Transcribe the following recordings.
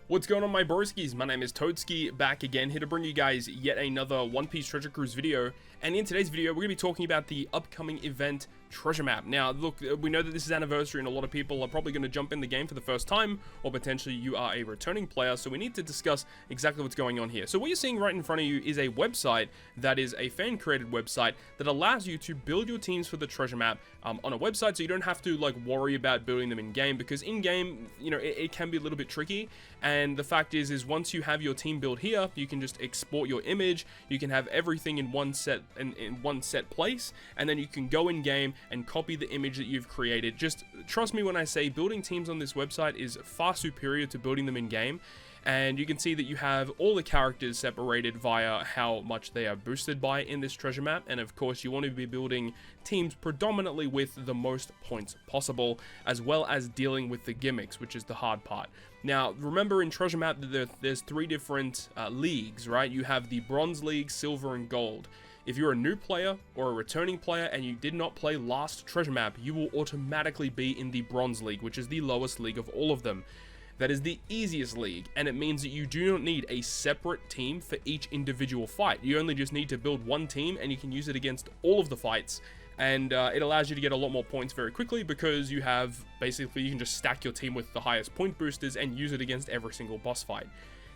What's going on, my broskies? My name is Toadski, back again, here to bring you guys yet another One Piece Treasure Cruise video. And in today's video, we're going to be talking about the upcoming event Treasure Map. Now, look, we know that this is anniversary and a lot of people are probably going to jump in the game for the first time, or potentially you are a returning player, so we need to discuss exactly what's going on here. So what you're seeing right in front of you is a website that is a fan-created website that allows you to build your teams for the Treasure Map on a website, so you don't have to like worry about building them in-game, because in-game, you know, it can be a little bit tricky. And the fact is once you have your team built here, you can just export your image, you can have everything in one set place, and then you can go in game and copy the image that you've created. Just trust me when I say building teams on this website is far superior to building them in game. And you can see that you have all the characters separated via how much they are boosted by in this treasure map. And of course, you want to be building teams predominantly with the most points possible, as well as dealing with the gimmicks, which is the hard part. Now, remember in treasure map, there's three different leagues, right? You have the bronze league, silver, and gold. If you're a new player or a returning player and you did not play last treasure map, you will automatically be in the bronze league, which is the lowest league of all of them. That is the easiest league, and it means that you do not need a separate team for each individual fight. You only just need to build one team, and you can use it against all of the fights, and it allows you to get a lot more points very quickly, because you have, basically, you can just stack your team with the highest point boosters and use it against every single boss fight.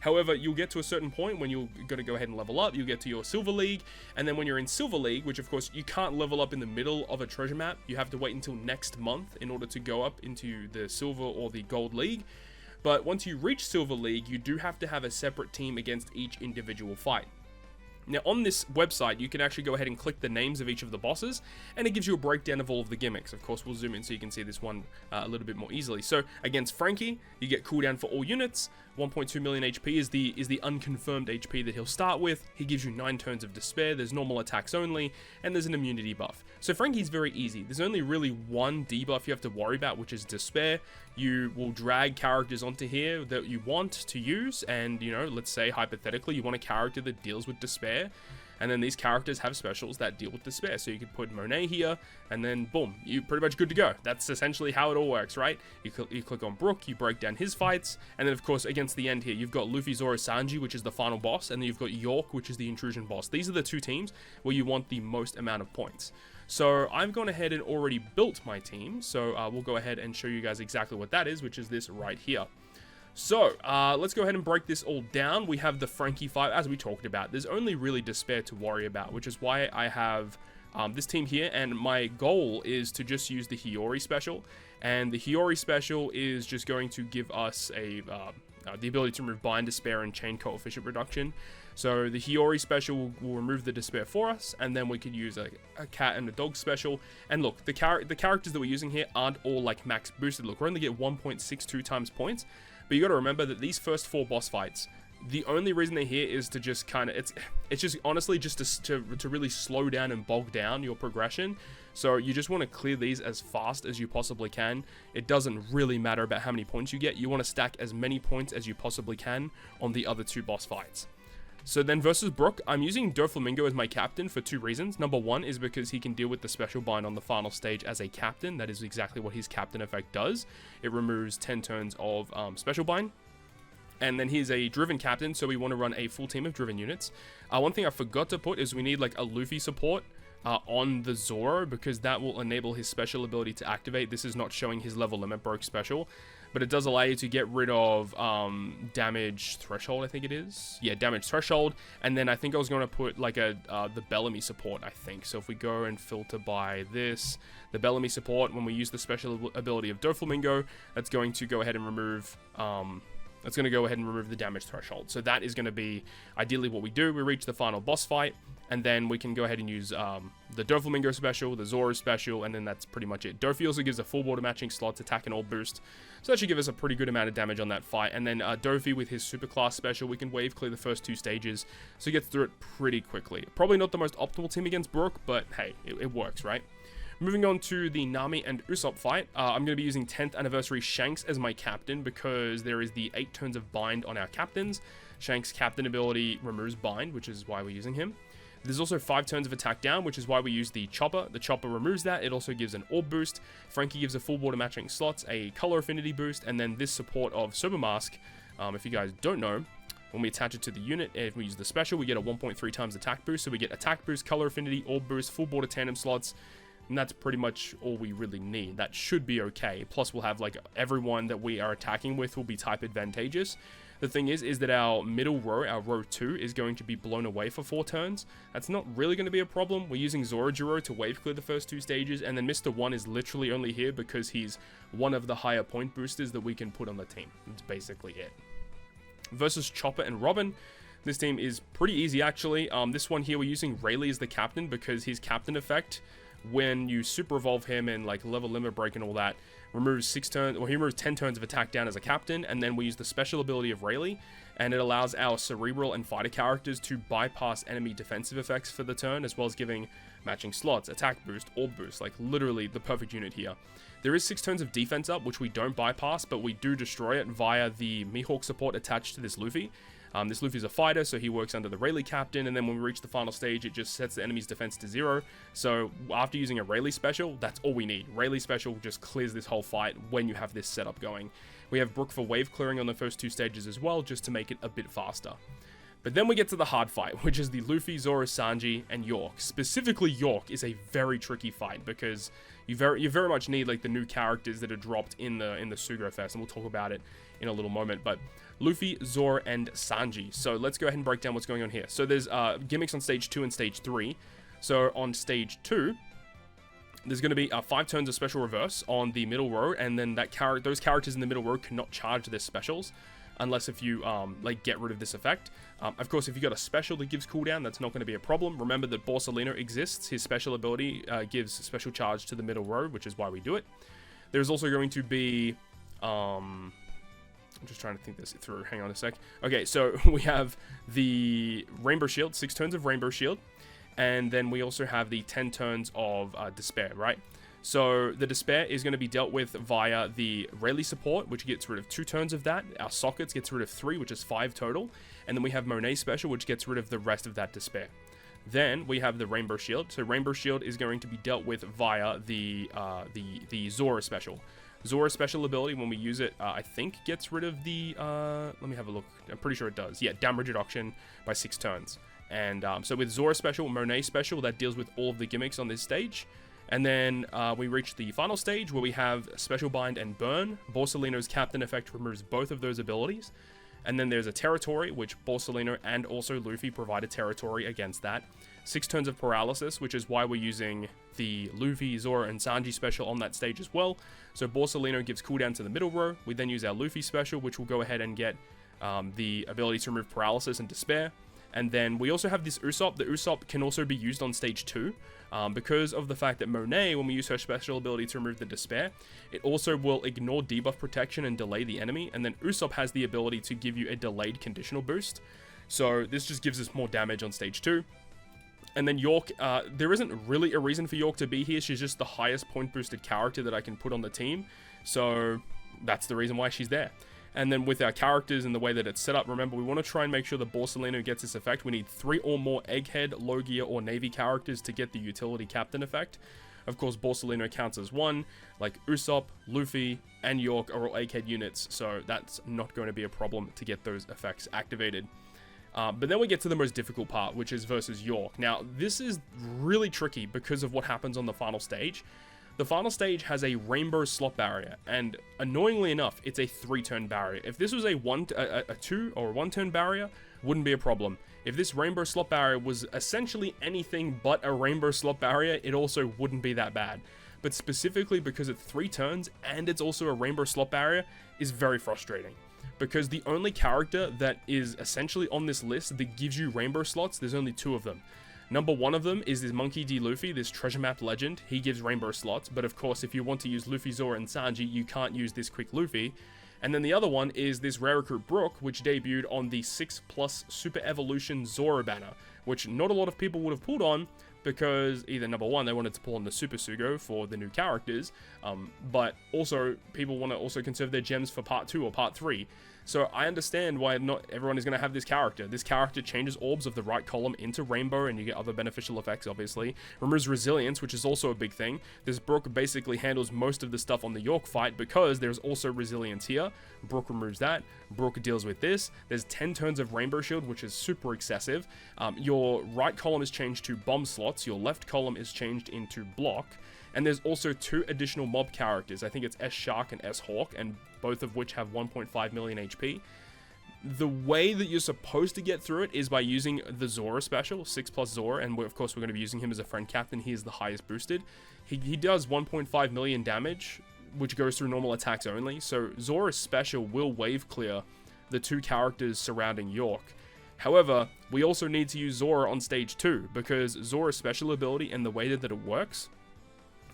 However, you'll get to a certain point when you're going to go ahead and level up. You'll get to your Silver League, and then when you're in Silver League, which of course you can't level up in the middle of a treasure map, you have to wait until next month in order to go up into the Silver or the Gold League. But once you reach Silver League, you do have to have a separate team against each individual fight. Now, on this website, you can actually go ahead and click the names of each of the bosses, and it gives you a breakdown of all of the gimmicks. Of course, we'll zoom in so you can see this one a little bit more easily. So, against Franky, you get cooldown for all units. 1.2 million HP is the unconfirmed HP that he'll start with. He gives you 9 turns of despair. There's normal attacks only, and there's an immunity buff. So Franky's very easy. There's only really one debuff you have to worry about, which is despair. You will drag characters onto here that you want to use, and, you know, let's say hypothetically you want a character that deals with despair, and then these characters have specials that deal with despair. So you could put Monet here, and then boom, you're pretty much good to go. That's essentially how it all works, right? You click on Brook, you break down his fights, and then of course against the end here, you've got Luffy, Zoro, Sanji, which is the final boss, and then you've got York, which is the Intrusion boss. These are the two teams where you want the most amount of points. So I've gone ahead and already built my team, so we'll go ahead and show you guys exactly what that is, which is this right here. So, let's go ahead and break this all down. We have the Franky fight, as we talked about. There's only really despair to worry about, which is why I have this team here, and my goal is to just use the Hiyori special. And the Hiyori special is just going to give us the ability to remove bind, despair, and chain coefficient reduction. So the Hiyori special will remove the despair for us, and then we could use a cat and a dog special. And look, the characters that we're using here aren't all like max boosted. Look, we only get 1.62 times points. But you got to remember that these first 4 boss fights, the only reason they're here is to just kind of, it's just honestly just to really slow down and bog down your progression. So you just want to clear these as fast as you possibly can. It doesn't really matter about how many points you get. You want to stack as many points as you possibly can on the other 2 boss fights. So then versus Brook, I'm using Doflamingo as my captain for 2 reasons. Number 1 is because he can deal with the special bind on the final stage as a captain. That is exactly what his captain effect does. It removes 10 turns of special bind. And then he's a driven captain, so we want to run a full team of driven units. One thing I forgot to put is we need like a Luffy support on the Zoro, because that will enable his special ability to activate. This is not showing his level limit Broke special, but it does allow you to get rid of damage threshold, I think it is. Yeah, damage threshold. And then I think I was going to put like the Bellamy support, I think. So if we go and filter by this, the Bellamy support, when we use the special ability of Doflamingo, that's going to go ahead and remove the damage threshold. So that is going to be ideally what we do. We reach the final boss fight, and then we can go ahead and use the Doflamingo special, the Zoro special, and then that's pretty much it. Dofi also gives a full water matching slots, attack and all boost. So that should give us a pretty good amount of damage on that fight. And then Dofi with his superclass special, we can wave clear the first 2 stages. So he gets through it pretty quickly. Probably not the most optimal team against Brook, but hey, it works, right? Moving on to the Nami and Usopp fight, I'm going to be using 10th Anniversary Shanks as my captain, because there is the 8 turns of bind on our captains. Shanks' captain ability removes bind, which is why we're using him. There's also 5 turns of attack down, which is why we use the Chopper. The Chopper removes that. It also gives an orb boost. Franky gives a full water matching slots, a color affinity boost, and then this support of Sober Mask If you guys don't know, when we attach it to the unit, if we use the special, we get a 1.3 times attack boost. So we get attack boost, color affinity, orb boost, full border tandem slots. And that's pretty much all we really need. That should be okay. Plus, we'll have, like, everyone that we are attacking with will be type advantageous. The thing is that our middle row, our row 2, is going to be blown away for 4 turns. That's not really going to be a problem. We're using Zorojiro to wave clear the first 2 stages, and then Mr. 1 is literally only here because he's one of the higher point boosters that we can put on the team. That's basically it. Versus Chopper and Robin, this team is pretty easy, actually. This one here, we're using Rayleigh as the captain because his captain effect, when you super evolve him and like level limit break and all that, removes 6 turns, or he removes 10 turns of attack down as a captain, and then we use the special ability of Rayleigh, and it allows our cerebral and fighter characters to bypass enemy defensive effects for the turn, as well as giving matching slots, attack boost, orb boost, like literally the perfect unit here. There is 6 turns of defense up, which we don't bypass, but we do destroy it via the Mihawk support attached to this Luffy. This Luffy's a fighter, so he works under the Rayleigh captain, and then when we reach the final stage, it just sets the enemy's defense to 0. So after using a Rayleigh special, that's all we need. Rayleigh special just clears this whole fight when you have this setup going. We have Brook for wave clearing on the first 2 stages as well, just to make it a bit faster. But then we get to the hard fight, which is the Luffy, Zoro, Sanji, and York. Specifically, York is a very tricky fight because you very much need like the new characters that are dropped in the Sugo Fest, and we'll talk about it in a little moment. But Luffy, Zoro, and Sanji. So let's go ahead and break down what's going on here. So there's gimmicks on stage 2 and stage 3. So on stage 2, there's going to be 5 turns of special reverse on the middle row, and then those characters in the middle row cannot charge their specials unless if you like get rid of this effect. Of course, if you got a special that gives cooldown, that's not going to be a problem. Remember that Borsalino exists. His special ability gives special charge to the middle row, which is why we do it. There's also going to be I'm just trying to think this through. Hang on a sec. Okay, so we have the Rainbow Shield, 6 turns of Rainbow Shield, and then we also have the 10 turns of Despair, right? So the Despair is going to be dealt with via the Rayleigh support, which gets rid of 2 turns of that. Our Sockets gets rid of 3, which is 5 total. And then we have Monet Special, which gets rid of the rest of that Despair. Then we have the Rainbow Shield. So Rainbow Shield is going to be dealt with via the Zoro Special. Zoro Special ability, when we use it, I think gets rid of the, let me have a look. I'm pretty sure it does. Yeah, damage reduction by 6 turns. And so with Zoro Special, Monet Special, that deals with all of the gimmicks on this stage. And then we reach the final stage where we have Special Bind and Burn. Borsalino's Captain effect removes both of those abilities. And then there's a Territory, which Borsalino and also Luffy provide a Territory against that. 6 turns of Paralysis, which is why we're using the Luffy, Zoro, and Sanji special on that stage as well. So Borsalino gives cooldown to the middle row. We then use our Luffy special, which will go ahead and get the ability to remove Paralysis and Despair. And then we also have this Usopp. The Usopp can also be used on stage 2. Because of the fact that Monet, when we use her special ability to remove the Despair, it also will ignore debuff protection and delay the enemy. And then Usopp has the ability to give you a delayed conditional boost. So this just gives us more damage on stage 2. And then York, there isn't really a reason for York to be here. She's just the highest point boosted character that I can put on the team. So that's the reason why she's there. And then with our characters and the way that it's set up, remember, we want to try and make sure that Borsalino gets this effect. We need 3 or more Egghead, Logia, or Navy characters to get the utility captain effect. Of course, Borsalino counts as 1, like Usopp, Luffy, and York are all Egghead units, so that's not going to be a problem to get those effects activated. But then we get to the most difficult part, which is versus York. Now, this is really tricky because of what happens on the final stage. The final stage has a rainbow slot barrier, and annoyingly enough, it's a 3-turn barrier. If this was a 2 or 1-turn barrier, wouldn't be a problem. If this rainbow slot barrier was essentially anything but a rainbow slot barrier, it also wouldn't be that bad. But specifically because it's 3 turns and it's also a rainbow slot barrier is very frustrating. Because the only character that is essentially on this list that gives you rainbow slots, there's only 2 of them. Number 1 of them is this Monkey D. Luffy, this treasure map legend. He gives rainbow slots, but of course, if you want to use Luffy, Zoro, and Sanji, you can't use this quick Luffy. And then the other one is this rare recruit Brook, which debuted on the 6+ Super Evolution Zoro banner, which not a lot of people would have pulled on because either number 1, they wanted to pull on the Super Sugo for the new characters, but also people want to also conserve their gems for part 2 or part 3. So I understand why not everyone is going to have this character. This character changes orbs of the right column into rainbow, and you get other beneficial effects, obviously. Removes resilience, which is also a big thing. This Brook basically handles most of the stuff on the York fight because there's also resilience here. Brook removes that. Brook deals with this. There's 10 turns of rainbow shield, which is super excessive. Your right column is changed to bomb slots. Your left column is changed into block. And there's also 2 additional mob characters. I think it's S-Shark and S-Hawk, and both of which have 1.5 million HP. The way that you're supposed to get through it is by using the Zora special, 6+ Zora, and of course we're going to be using him as a friend captain. He is the highest boosted. He does 1.5 million damage, which goes through normal attacks only. So Zora's special will wave clear the 2 characters surrounding York. However, we also need to use Zora on stage 2, because Zora's special ability and the way that it works,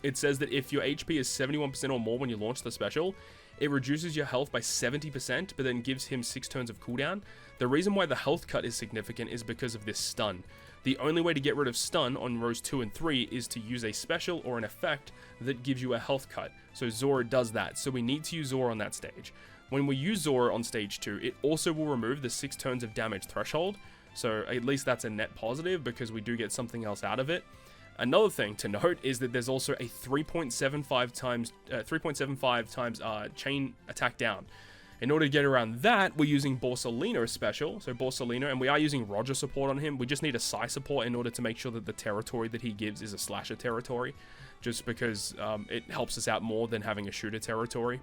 it says that if your HP is 71% or more when you launch the special, it reduces your health by 70%, but then gives him 6 turns of cooldown. The reason why the health cut is significant is because of this stun. The only way to get rid of stun on rows 2 and 3 is to use a special or an effect that gives you a health cut. So Zora does that, so we need to use Zora on that stage. When we use Zora on stage 2, it also will remove the 6 turns of damage threshold, so at least that's a net positive because we do get something else out of it. Another thing to note is that there's also a 3.75 times chain attack down. In order to get around that, we're using Borsalino special. So Borsalino, and we are using Roger support on him. We just need a Psy support in order to make sure that the territory that he gives is a slasher territory, just because it helps us out more than having a shooter territory.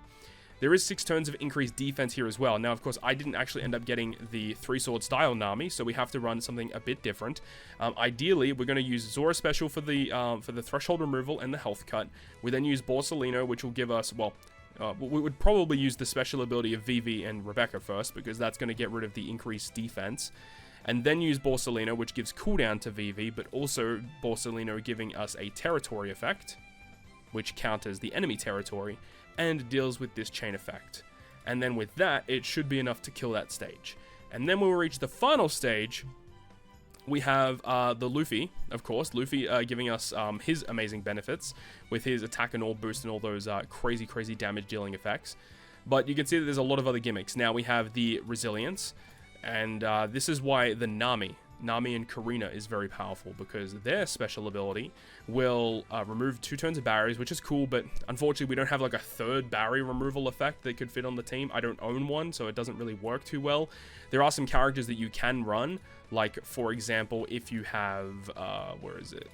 There is 6 turns of increased defense here as well. Now, of course, I didn't actually end up getting the 3-sword style Nami, so we have to run something a bit different. Ideally, we're going to use Zora special for the threshold removal and the health cut. We then use Borsalino, which will give us, well, we would probably use the special ability of Vivi and Rebecca first, because that's going to get rid of the increased defense. And then use Borsalino, which gives cooldown to Vivi, but also Borsalino giving us a territory effect, which counters the enemy territory, and deals with this chain effect. And then with that, it should be enough to kill that stage. And then when we reach the final stage, we have the Luffy, of course. Luffy giving us his amazing benefits with his attack and all boost and all those crazy damage dealing effects. But you can see that there's a lot of other gimmicks. Now we have the resilience, and this is why the Nami and Karina is very powerful, because their special ability will remove 2 turns of barriers, which is cool, but unfortunately we don't have like a 3rd barrier removal effect that could fit on the team. I don't own one, so it doesn't really work too well. There are some characters that you can run, like for example, if you have, where is it?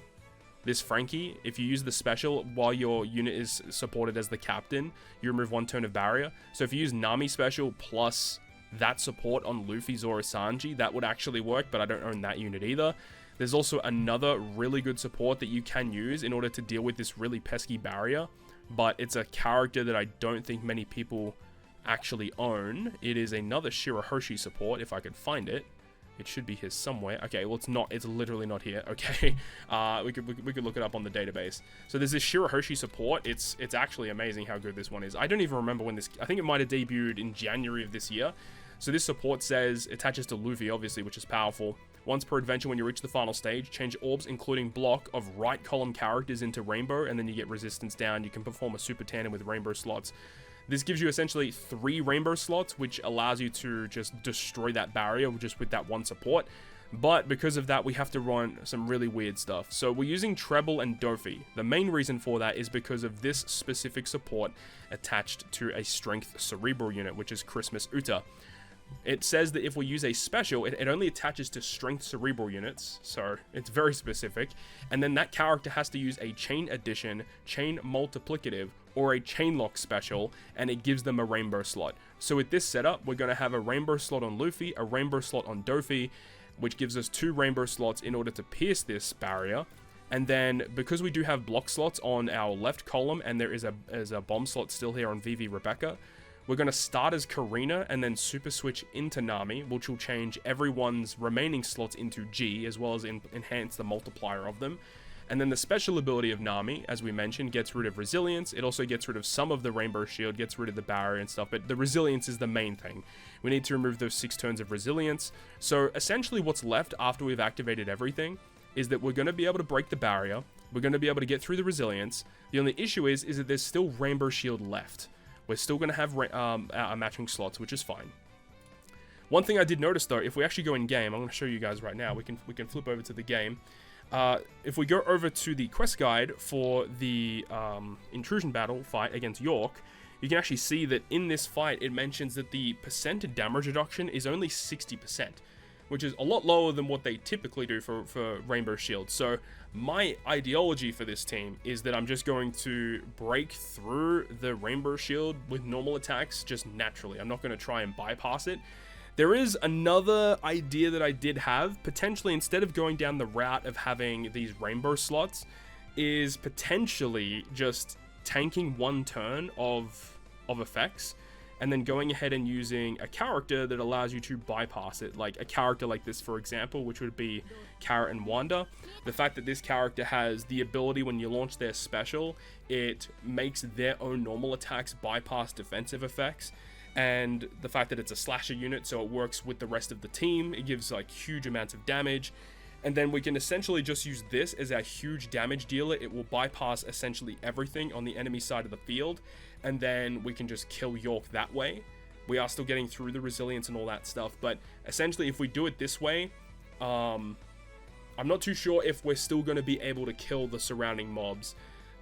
This Franky, if you use the special while your unit is supported as the captain, you remove 1 turn of barrier. So if you use Nami special plus that support on Luffy, Zoro, Sanji, that would actually work, but I don't own that unit either. There's also another really good support that you can use in order to deal with this really pesky barrier, but it's a character that I don't think many people actually own. It is another Shirahoshi support, if I could find it. It should be here somewhere. Okay, well, it's not. It's literally not here. Okay, we could look it up on the database. So there's this Shirahoshi support. It's actually amazing how good this one is. I don't even remember when this... I think it might have debuted in January of this year. So this support says, attaches to Luffy, obviously, which is powerful. Once per adventure, when you reach the final stage, change orbs, including block, of right column characters into rainbow, and then you get resistance down. You can perform a super tandem with rainbow slots. This gives you essentially 3 rainbow slots, which allows you to just destroy that barrier just with that one support. But because of that, we have to run some really weird stuff. So we're using Treble and Dofi. The main reason for that is because of this specific support attached to a Strength Cerebral unit, which is Christmas Uta. It says that if we use a special, it only attaches to Strength Cerebral units, so it's very specific. And then that character has to use a Chain Addition, Chain Multiplicative, or a Chain Lock special, and it gives them a rainbow slot. So with this setup, we're going to have a rainbow slot on Luffy, a rainbow slot on Dofi, which gives us 2 rainbow slots in order to pierce this barrier. And then, because we do have block slots on our left column, and there is a bomb slot still here on Vivi Rebecca, we're going to start as Karina and then super switch into Nami, which will change everyone's remaining slots into G, as well as enhance the multiplier of them. And then the special ability of Nami, as we mentioned, gets rid of resilience. It also gets rid of some of the rainbow shield, gets rid of the barrier and stuff, but the resilience is the main thing. We need to remove those 6 turns of resilience. So essentially what's left after we've activated everything is that we're going to be able to break the barrier. We're going to be able to get through the resilience. The only issue is that there's still rainbow shield left. We're still going to have our matching slots, which is fine. One thing I did notice though, if we actually go in game, I'm going to show you guys right now. We can flip over to the game. If we go over to the quest guide for the Intrusion battle fight against York, you can actually see that in this fight, it mentions that the percent damage reduction is only 60%, which is a lot lower than what they typically do for Rainbow Shield. So my ideology for this team is that I'm just going to break through the Rainbow Shield with normal attacks just naturally. I'm not going to try and bypass it. There is another idea that I did have, potentially instead of going down the route of having these rainbow slots, is potentially just tanking one turn of effects and then going ahead and using a character that allows you to bypass it, like a character like this, for example, which would be Carrot and Wanda. The fact that this character has the ability when you launch their special, it makes their own normal attacks bypass defensive effects, and the fact that it's a slasher unit, so it works with the rest of the team, it gives like huge amounts of damage. And then we can essentially just use this as our huge damage dealer. It will bypass essentially everything on the enemy side of the field, and then we can just kill York that way. We are still getting through the resilience and all that stuff, but essentially if we do it this way, I'm not too sure if we're still going to be able to kill the surrounding mobs,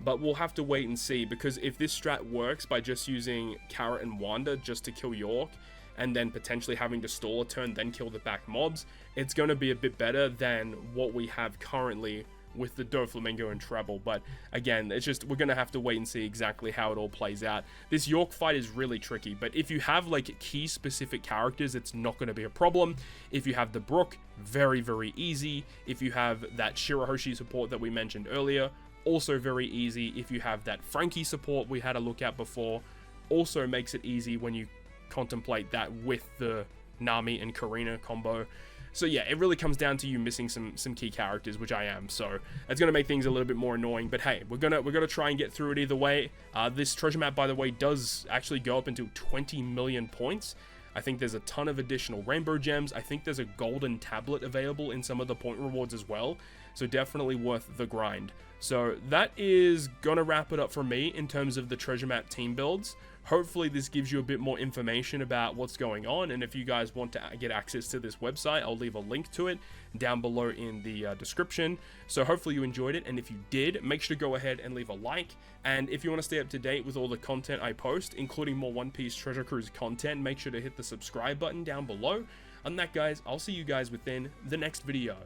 but we'll have to wait and see, because if this strat works by just using Carrot and Wanda just to kill York, and then potentially having to stall a turn, then kill the back mobs, it's going to be a bit better than what we have currently with the Doflamingo and Treble. But again, it's just, we're going to have to wait and see exactly how it all plays out. This York fight is really tricky, but if you have like key specific characters, it's not going to be a problem. If you have the Brook, very, very easy. If you have that Shirahoshi support that we mentioned earlier, also very easy. If you have that Franky support we had a look at before, also makes it easy when you contemplate that with the Nami and Karina combo. So yeah, it really comes down to you missing some key characters, which I am. So it's gonna make things a little bit more annoying. But hey, we're gonna try and get through it either way. This treasure map, by the way, does actually go up into 20 million points. I think there's a ton of additional rainbow gems. I think there's a golden tablet available in some of the point rewards as well. So definitely worth the grind. So that is gonna wrap it up for me in terms of the treasure map team builds. Hopefully this gives you a bit more information about what's going on, and if you guys want to get access to this website, I'll leave a link to it down below in the description. So hopefully you enjoyed it, and if you did, make sure to go ahead and leave a like. And if you want to stay up to date with all the content I post, including more One Piece Treasure Cruise content, make sure to hit the subscribe button down below. On that, guys, I'll see you guys within the next video.